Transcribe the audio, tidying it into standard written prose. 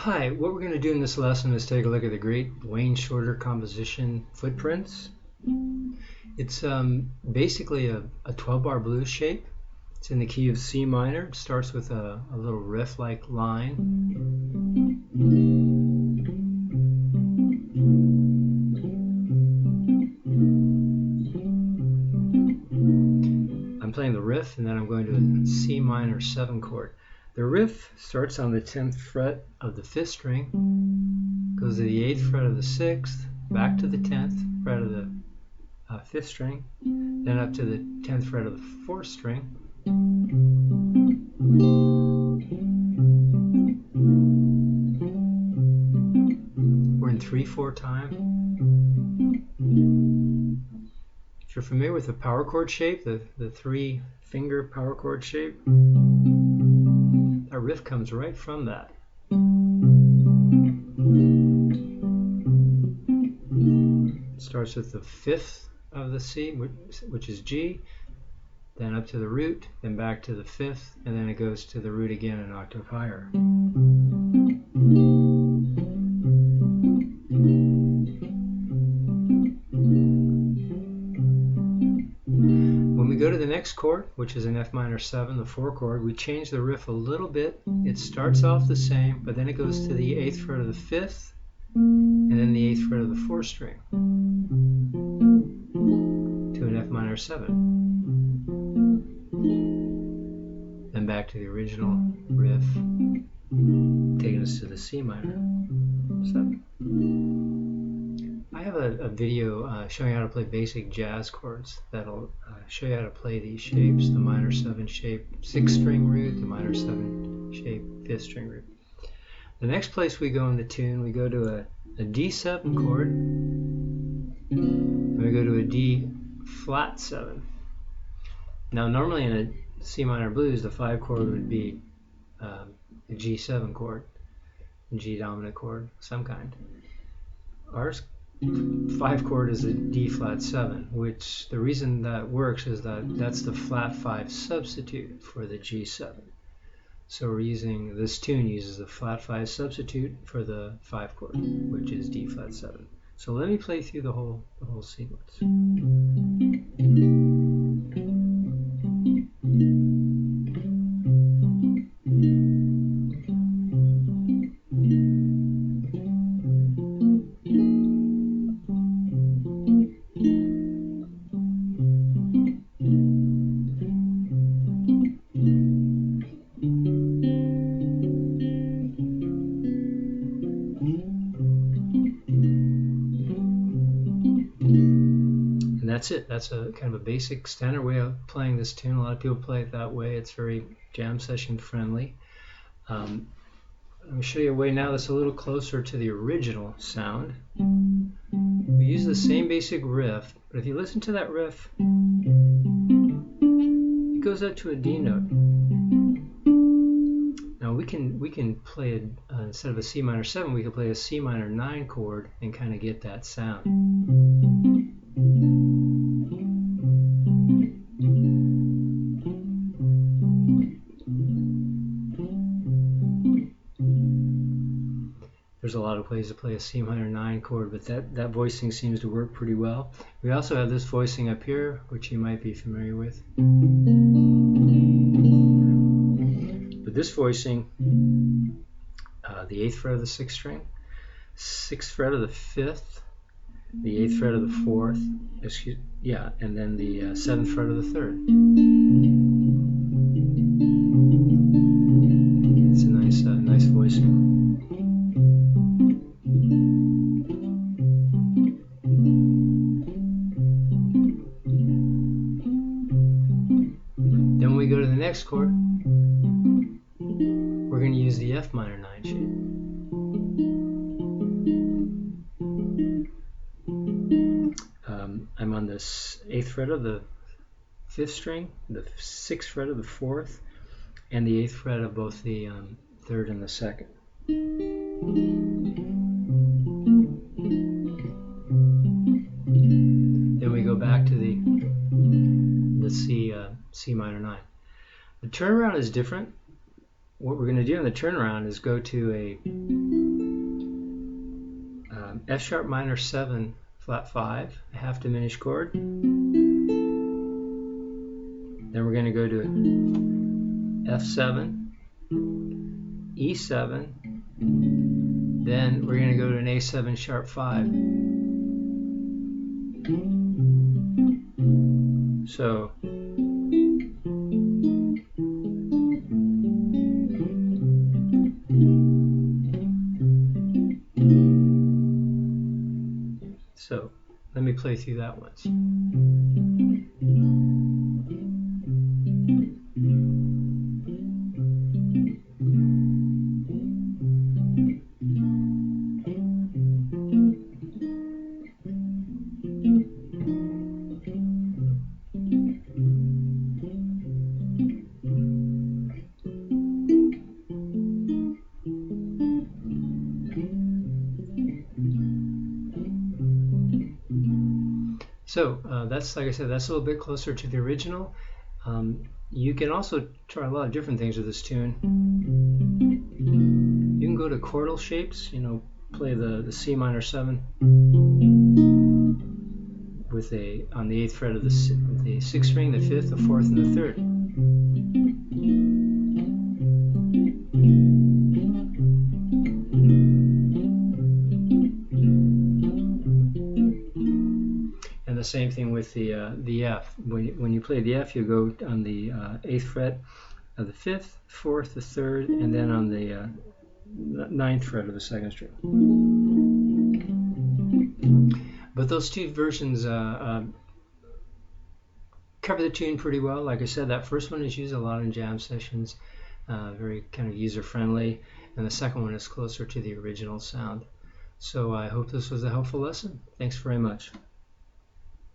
Hi, what we're going to do in this lesson is take a look at the great Wayne Shorter composition Footprints. It's basically a 12-bar blues shape. It's in the key of C minor. It starts with a little riff-like line. I'm playing the riff and then I'm going to a C minor 7 chord. The riff starts on the 10th fret of the 5th string, goes to the 8th fret of the 6th, back to the 10th fret of the 5th string, then up to the 10th fret of the 4th string. We're in 3/4 time. If you're familiar with the power chord shape, the 3-finger power chord shape, that riff comes right from that. It starts with the 5th of the C, which is G, then up to the root, then back to the 5th, and then it goes to the root again an octave higher. When we go to the next chord, which is an F minor 7, the 4 chord, we change the riff a little bit. It starts off the same, but then it goes to the 8th fret of the 5th, and then the 8th fret of the 4th string, to an F minor 7. Then back to the original riff, taking us to the C minor 7. I have a video showing how to play basic jazz chords that'll show you how to play these shapes: the minor 7 shape 6th string root, the minor 7 shape 5th string root. The next place we go in the tune, we go to a D7 chord, and we go to a D flat 7. Now normally in a C minor blues, the 5 chord would be a G7 chord, a G dominant chord, some kind. Ours 5 chord is a D flat 7, which the reason that works is that that's the flat 5 substitute for the G7. So we're using, this tune uses the flat 5 substitute for the 5 chord, which is D flat 7. So let me play through the whole sequence. And that's it. That's a kind of a basic standard way of playing this tune. A lot of people play it that way. It's very jam session friendly. Let me show you a way now that's a little closer to the original sound. We use the same basic riff, but if you listen to that riff, it goes up to a D note. Now we can play instead of a C minor 7, we can play a C minor 9 chord and kind of get that sound. There's a lot of ways to play a C minor 9 chord, but that voicing seems to work pretty well. We also have this voicing up here, which you might be familiar with. But this voicing, the 8th fret of the 6th string, 6th fret of the 5th, the 8th fret of the 4th, and then the 7th fret of the 3rd. It's a nice voicing. Then when we go to the next chord, we're going to use the F minor 9 shape. I'm on the 8th fret of the 5th string, the 6th fret of the 4th, and the 8th fret of both the 3rd and the 2nd. Then we go back to the C minor 9. The turnaround is different. what we're going to do in the turnaround is go to a F sharp minor 7 flat 5, a half diminished chord. Then we're going to go to F7, E7, then we're going to go to an A7 sharp 5. So let me play through that once. So that's, like I said, that's a little bit closer to the original. You can also try a lot of different things with this tune. You can go to chordal shapes, play the C minor 7 with on the 8th fret of the 6th string, the 5th, the 4th, and the 3rd. And the same thing with the F. When you play the F, you go on the 8th fret of the 5th, 4th, the 3rd, and then on the 9th fret of the 2nd string. But those two versions cover the tune pretty well. Like I said, that first one is used a lot in jam sessions, very kind of user-friendly, and the second one is closer to the original sound. So I hope this was a helpful lesson. Thanks very much.